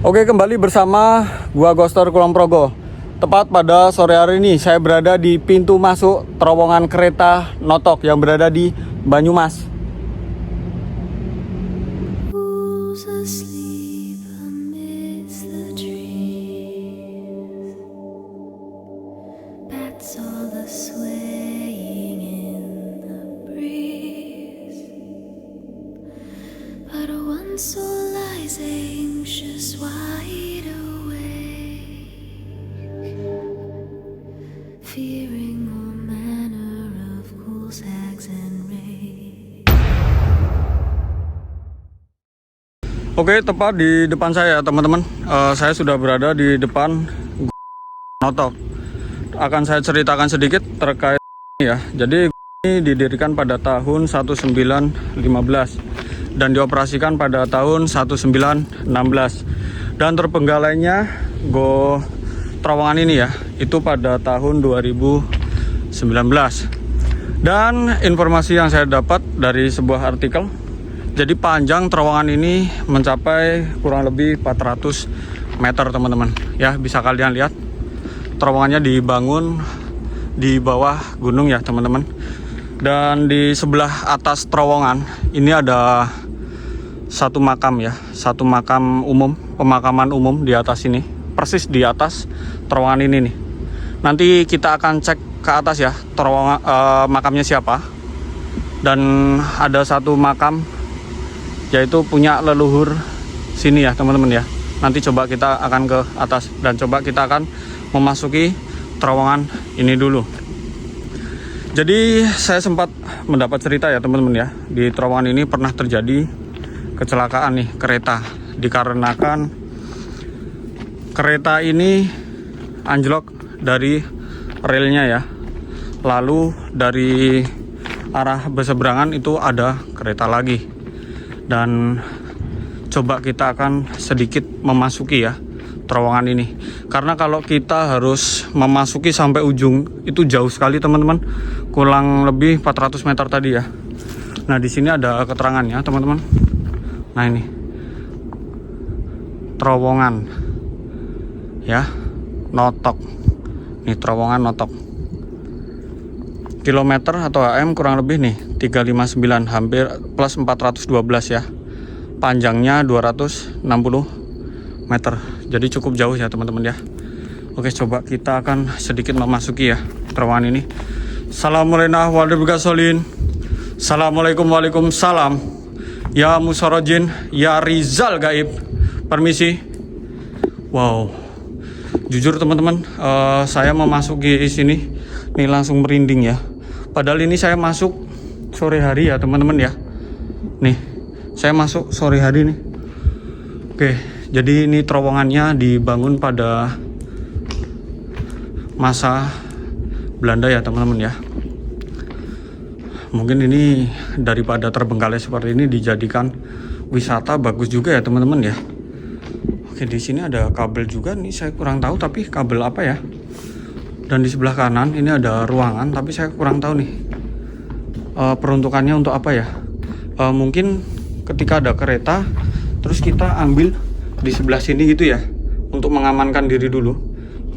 Oke, kembali bersama gua Ghoster Kulon Progo. Tepat pada sore hari ini saya berada di pintu masuk terowongan kereta Notok yang berada di Banyumas. Who's asleep amidst the trees? Bats all the swaying in the breeze. But one soul lies anxious, wide awake, fearing all manner of ghouls, hags, and wraiths. Oke, tepat di depan saya teman-teman. Saya sudah berada di depan Notok. Akan saya ceritakan sedikit terkait ya. Jadi ini didirikan pada tahun 1915 dan dioperasikan pada tahun 1916. Dan terpenggalainya terowongan ini ya, itu pada tahun 2019. Dan informasi yang saya dapat dari sebuah artikel, jadi panjang terowongan ini mencapai kurang lebih 400 meter teman-teman. Ya, bisa kalian lihat terowongannya dibangun di bawah gunung ya teman-teman. Dan di sebelah atas terowongan ini ada satu makam ya, satu makam umum, pemakaman umum di atas ini, persis di atas terowongan ini nih. Nanti kita akan cek ke atas ya, terowongan makamnya siapa. Dan ada satu makam yaitu punya leluhur sini ya teman-teman ya. Nanti coba kita akan ke atas dan coba kita akan memasuki terowongan ini dulu. Jadi saya sempat mendapat cerita ya teman-teman ya, di terowongan ini pernah terjadi kecelakaan nih kereta, dikarenakan kereta ini anjlok dari relnya ya. Lalu dari arah berseberangan itu ada kereta lagi. Dan coba kita akan sedikit memasuki ya terowongan ini, karena kalau kita harus memasuki sampai ujung itu jauh sekali teman-teman, kurang lebih 400 meter tadi ya. Nah di sini ada keterangannya teman-teman. Nah ini terowongan ya Notok, nih terowongan Notok, kilometer atau AM kurang lebih nih 359, hampir plus 412 ya, panjangnya 260 meter, jadi cukup jauh ya teman-teman ya. Oke, coba kita akan sedikit memasuki ya terowongan ini. Assalamualaikum waalaikumsalam. Ya Musarojin, ya Rizal Gaib, permisi. Wow, jujur teman-teman, saya memasuki sini nih langsung merinding ya. Padahal ini saya masuk sore hari ya teman-teman ya. Nih, saya masuk sore hari nih. Oke, jadi ini terowongannya dibangun pada masa Belanda ya teman-teman ya. Mungkin ini daripada terbengkalai seperti ini dijadikan wisata, bagus juga ya teman-teman ya. Oke, di sini ada kabel juga nih, saya kurang tahu tapi kabel apa ya. Dan di sebelah kanan ini ada ruangan, tapi saya kurang tahu nih peruntukannya untuk apa ya. Mungkin ketika ada kereta terus kita ambil di sebelah sini gitu ya, untuk mengamankan diri dulu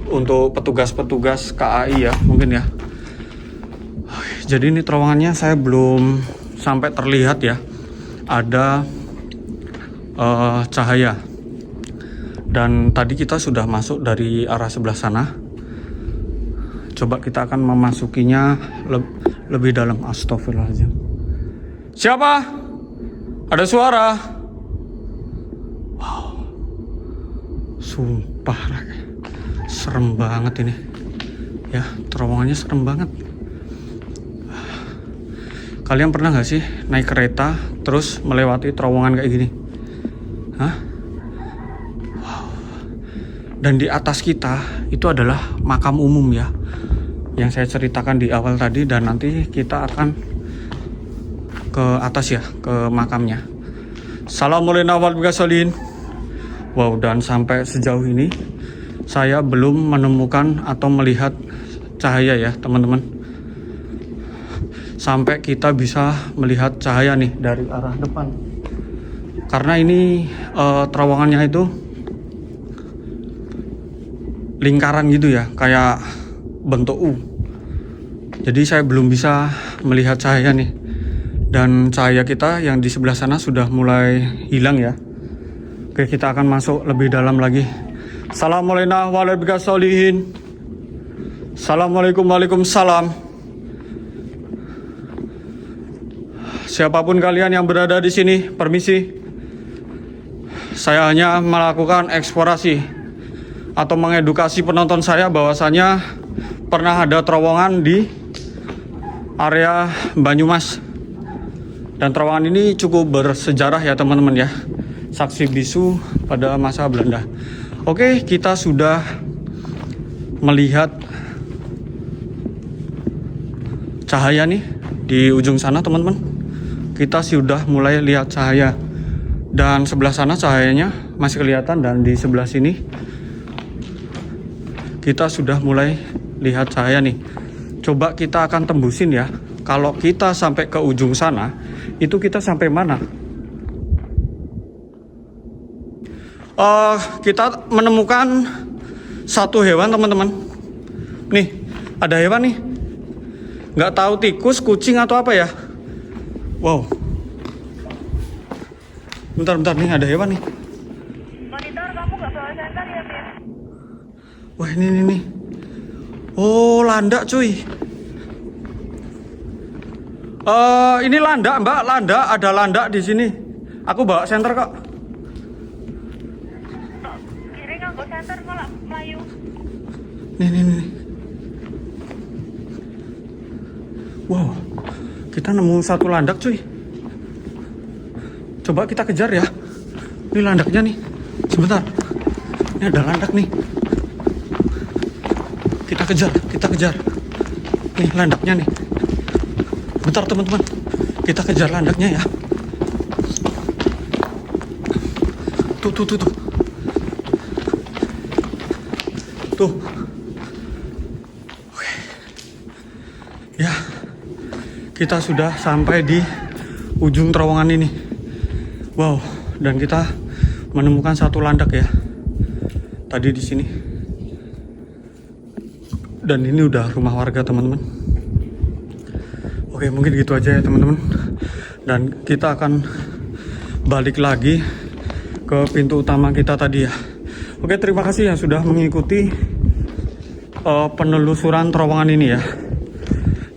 untuk petugas-petugas KAI ya mungkin ya. Jadi ini terowongannya saya belum sampai terlihat ya ada cahaya. Dan tadi kita sudah masuk dari arah sebelah sana. Coba kita akan memasukinya lebih dalam. Astagfirullahaladzim. Siapa? Ada suara? Wow, sumpah serem banget ini ya, terowongannya serem banget. Kalian pernah gak sih naik kereta terus melewati terowongan kayak gini? Hah? Wow. Dan di atas kita itu adalah makam umum ya, yang saya ceritakan di awal tadi. Dan nanti kita akan ke atas ya, ke makamnya. Assalamualaikum. Wow, dan sampai sejauh ini saya belum menemukan atau melihat cahaya ya teman-teman. Sampai kita bisa melihat cahaya nih dari arah depan. Karena ini terowongannya itu lingkaran gitu ya, kayak bentuk U. Jadi saya belum bisa melihat cahaya nih. Dan cahaya kita yang di sebelah sana sudah mulai hilang ya. Oke, kita akan masuk lebih dalam lagi. Assalamualaikum warahmatullahi wabarakatuh. Assalamualaikum, waalaikumsalam. Siapapun kalian yang berada di sini, permisi. Saya hanya melakukan eksplorasi atau mengedukasi penonton saya bahwasanya pernah ada terowongan di area Banyumas. Dan terowongan ini cukup bersejarah ya teman-teman ya. Saksi bisu pada masa Belanda. Oke, kita sudah melihat cahaya nih di ujung sana teman-teman. Kita sudah mulai lihat cahaya. Dan sebelah sana cahayanya masih kelihatan, dan di sebelah sini kita sudah mulai lihat cahaya nih. Coba kita akan tembusin ya. Kalau kita sampai ke ujung sana, itu kita sampai mana? Kita menemukan satu hewan teman-teman. Nih, ada hewan nih. Nggak tahu tikus, kucing atau apa ya. Wow. Bentar nih, ada hewan nih. Monitor, kamu nggak bawa senter ya, Bim? Wah, ini. Oh, landak cuy. Ini landak mbak, ada landak di sini. Aku bawa senter kok. Kiri nganggo senter malah melayu. Nih. Wow, kita nemu satu landak cuy. Coba kita kejar ya. Ini landaknya nih. Sebentar. Ini ada landak nih. Kita kejar. Nih landaknya nih. Bentar teman-teman. Kita kejar landaknya ya. Tuh. Tuh. Oke. Ya. Kita sudah sampai di ujung terowongan ini. Wow, dan kita menemukan satu landak ya. Tadi di sini. Dan ini udah rumah warga, teman-teman. Oke, mungkin gitu aja ya, teman-teman. Dan kita akan balik lagi ke pintu utama kita tadi ya. Oke, terima kasih yang sudah mengikuti penelusuran terowongan ini ya.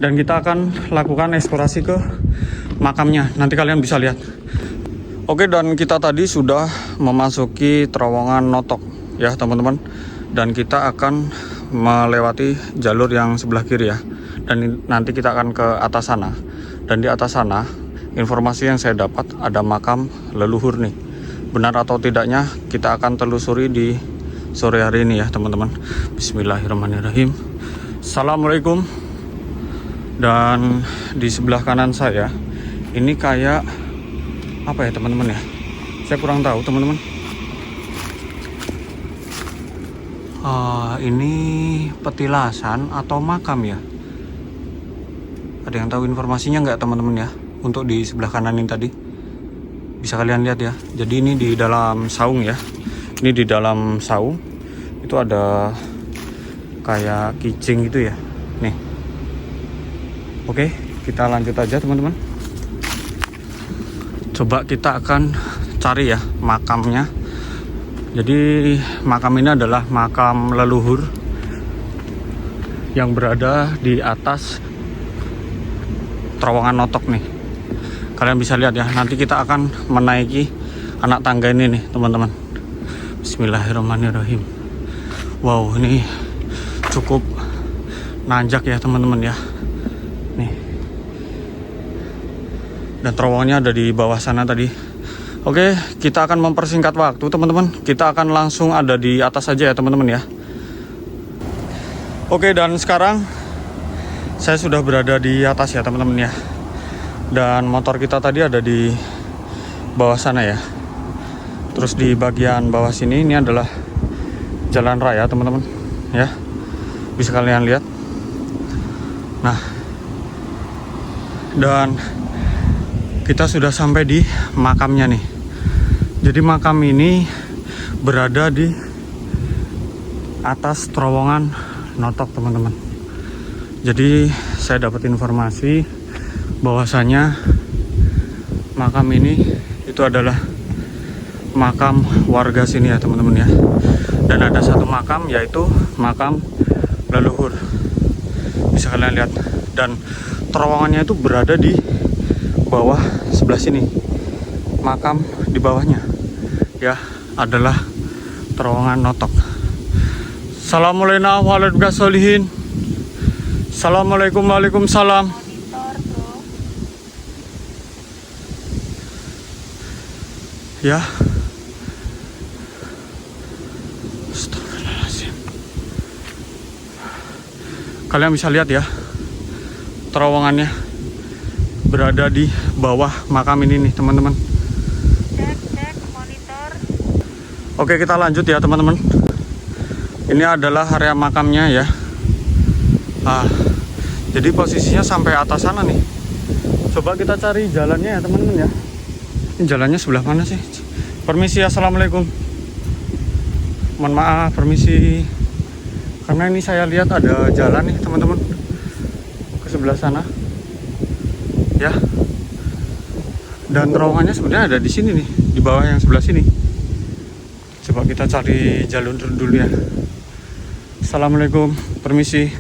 Dan kita akan lakukan eksplorasi ke makamnya. Nanti kalian bisa lihat. Oke, dan kita tadi sudah memasuki terowongan Notok ya teman-teman. Dan kita akan melewati jalur yang sebelah kiri ya. Dan nanti kita akan ke atas sana. Dan di atas sana, informasi yang saya dapat ada makam leluhur nih. Benar atau tidaknya kita akan telusuri di sore hari ini ya teman-teman. Bismillahirrahmanirrahim. Assalamualaikum. Dan di sebelah kanan saya ini kayak apa ya teman-teman ya, saya kurang tahu teman-teman. Ini petilasan atau makam ya. Ada yang tahu informasinya nggak teman-teman ya, untuk di sebelah kanan ini tadi? Bisa kalian lihat ya. Jadi ini di dalam saung ya. Ini di dalam saung itu ada kayak kijing gitu ya. Nih. Oke, kita lanjut aja teman-teman. Coba kita akan cari ya makamnya. Jadi makam ini adalah makam leluhur yang berada di atas terowongan Notok nih. Kalian bisa lihat ya, nanti kita akan menaiki anak tangga ini nih teman-teman. Bismillahirrahmanirrahim. Wow, ini cukup nanjak ya teman-teman ya. Nih. Dan terowongannya ada di bawah sana tadi. Oke, kita akan mempersingkat waktu teman-teman. Kita akan langsung ada di atas saja ya teman-teman ya. Oke, dan sekarang saya sudah berada di atas ya teman-teman ya. Dan motor kita tadi ada di bawah sana ya. Terus di bagian bawah sini ini adalah jalan raya teman-teman ya. Bisa kalian lihat. Nah, dan kita sudah sampai di makamnya nih. Jadi makam ini berada di atas terowongan Notok, teman-teman. Jadi saya dapat informasi bahwasanya makam ini itu adalah makam warga sini ya, teman-teman ya. Dan ada satu makam, yaitu makam leluhur, bisa kalian lihat. Dan terowongannya itu berada di bawah sebelah sini. Makam di bawahnya ya adalah terowongan Notok. Assalamualaikum warahmatullahi wabarakatuh. Assalamualaikum, waalaikumsalam. Monitor bro. Ya. Astagfirullahaladzim. Kalian bisa lihat ya, terowongannya berada di bawah makam ini nih, teman-teman. Cek monitor. Oke, kita lanjut ya, teman-teman. Ini adalah area makamnya ya. Jadi posisinya sampai atas sana nih. Coba kita cari jalannya ya, teman-teman ya. Ini jalannya sebelah mana sih? Permisi, assalamualaikum. Mohon maaf, permisi. Karena ini saya lihat ada jalan nih, teman-teman, ke sebelah sana. Ya. Dan terowongannya sebenarnya ada di sini nih, di bawah yang sebelah sini. Coba kita cari jalur dulu ya. Assalamualaikum, permisi.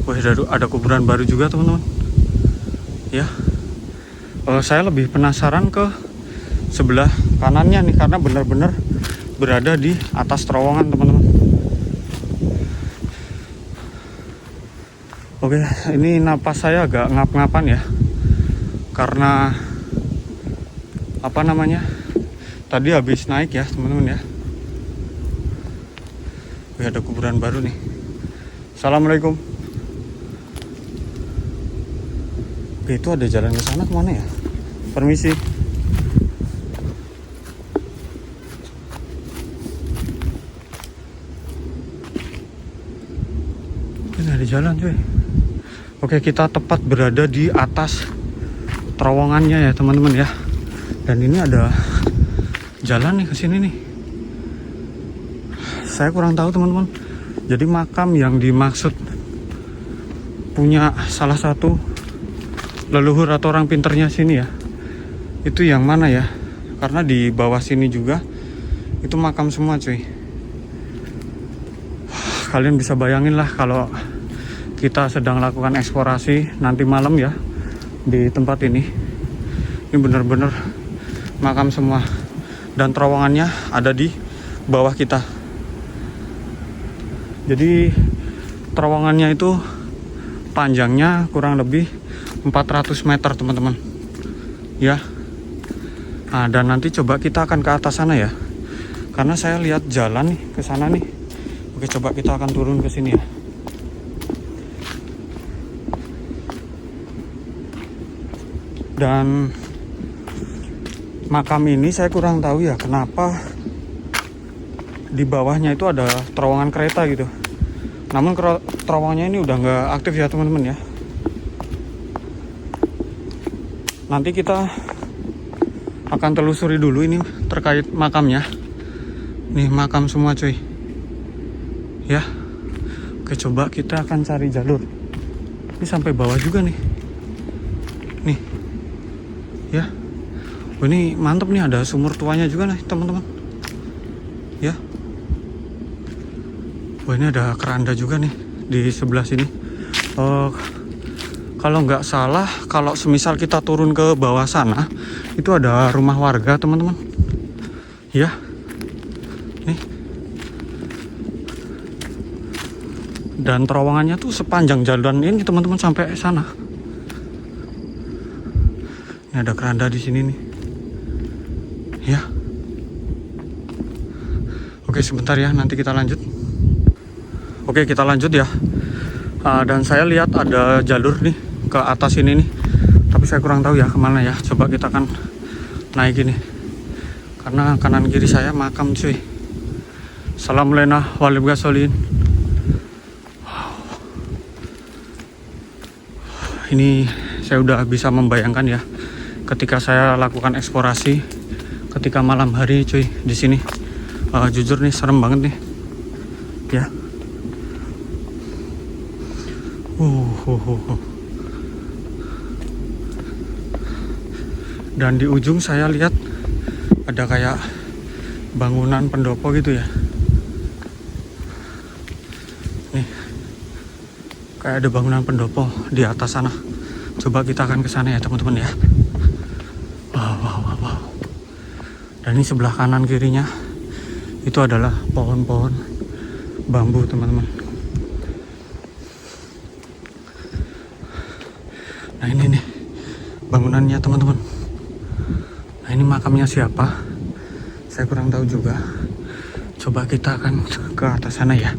Wah, ada kuburan baru juga, teman-teman. Ya. Saya lebih penasaran ke sebelah kanannya nih, karena benar-benar berada di atas terowongan, teman-teman. Oke, ini napas saya agak ngap-ngapan ya, karena apa namanya, tadi habis naik ya, teman-teman ya. Wih, ada kuburan baru nih. Assalamualaikum. Oke, itu ada jalan ke sana, kemana ya? Permisi. Ini ada jalan, cuy. Oke, kita tepat berada di atas terowongannya ya, teman-teman ya. Dan ini ada jalan nih ke sini nih. Saya kurang tahu, teman-teman. Jadi makam yang dimaksud punya salah satu leluhur atau orang pinternya sini ya, itu yang mana ya? Karena di bawah sini juga itu makam semua, cuy. Kalian bisa bayangin lah kalau kita sedang lakukan eksplorasi nanti malam ya di tempat ini. Ini bener-bener makam semua, dan terowongannya ada di bawah kita. Jadi terowongannya itu panjangnya kurang lebih 400 meter, teman-teman ya. Dan nanti coba kita akan ke atas sana ya, karena saya lihat jalan nih ke sana nih. Oke, coba kita akan turun ke sini ya. Dan makam ini saya kurang tahu ya kenapa di bawahnya itu ada terowongan kereta gitu. Namun terowongannya ini udah nggak aktif ya, teman-teman ya. Nanti kita akan telusuri dulu ini terkait makamnya. Nih makam semua, cuy. Ya. Oke, coba kita akan cari jalur. Ini sampai bawah juga nih. Nih. Ya. Oh, ini mantep nih, ada sumur tuanya juga nih, teman-teman. Ya. Wah, ini ada keranda juga nih di sebelah sini. Kalau nggak salah, kalau semisal kita turun ke bawah sana, itu ada rumah warga, teman-teman. Ya, nih. Dan terowongannya tuh sepanjang jalan ini, teman-teman, sampai sana. Ini ada keranda di sini nih. Ya. Oke, sebentar ya, nanti kita lanjut. Oke, kita lanjut ya. Dan saya lihat ada jalur nih ke atas ini nih, tapi saya kurang tahu ya kemana ya. Coba kita akan naik ini, karena kanan kiri saya makam, cuy. Assalamualaikum warahmatullahi wabarakatuh. Ini saya udah bisa membayangkan ya, ketika saya lakukan eksplorasi ketika malam hari cuy di sini. Jujur nih serem banget nih ya. Dan di ujung saya lihat ada kayak bangunan pendopo gitu ya. Nih kayak ada bangunan pendopo di atas sana. Coba kita akan ke sana ya teman-teman ya. Wow. Dan ini sebelah kanan kirinya itu adalah pohon-pohon bambu teman-teman. Nah ini nih bangunannya teman-teman. Nah ini makamnya siapa? Saya kurang tahu juga. Coba kita akan ke atas sana ya.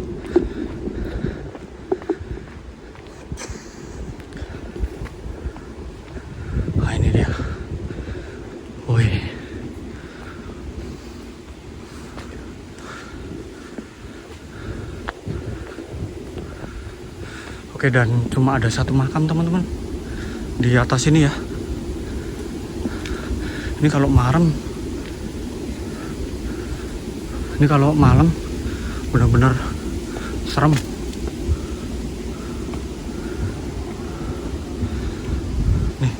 Nah ini dia. Wih. Oke, dan cuma ada satu makam teman-teman di atas ini ya. Ini kalau malam benar-benar serem. Nih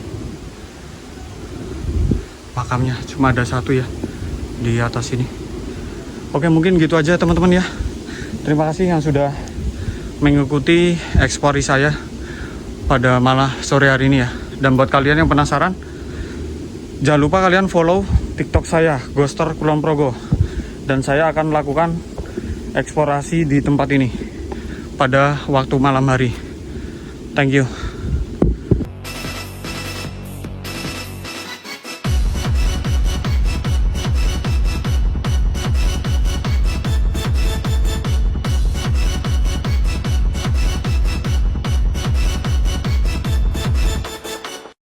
makamnya cuma ada satu ya di atas ini. Oke, mungkin gitu aja teman-teman ya. Terima kasih yang sudah mengikuti eksplorasi saya pada malam sore hari ini ya. Dan buat kalian yang penasaran, jangan lupa kalian follow TikTok saya, Ghoster Kulon Progo. Dan saya akan melakukan eksplorasi di tempat ini pada waktu malam hari. Thank you.